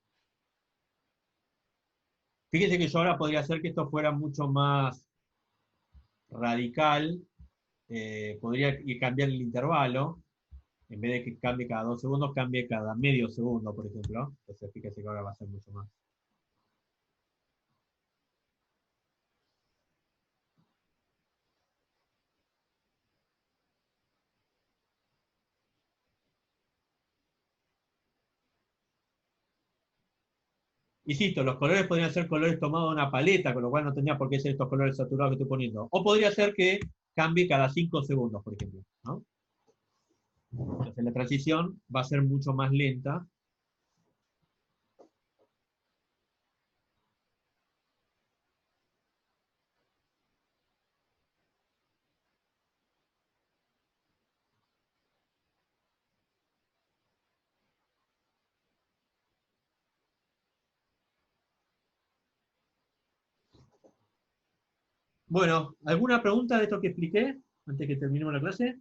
Fíjense que yo ahora podría hacer que esto fuera mucho más radical. Podría cambiar el intervalo. En vez de que cambie cada 2 segundos, cambie cada medio segundo, por ejemplo. Entonces fíjense que ahora va a ser mucho más. Insisto, los colores podrían ser colores tomados de una paleta, con lo cual no tendría por qué ser estos colores saturados que estoy poniendo. O podría ser que cambie cada 5 segundos, por ejemplo, ¿no? Entonces la transición va a ser mucho más lenta. Bueno, ¿alguna pregunta de esto que expliqué antes que terminemos la clase?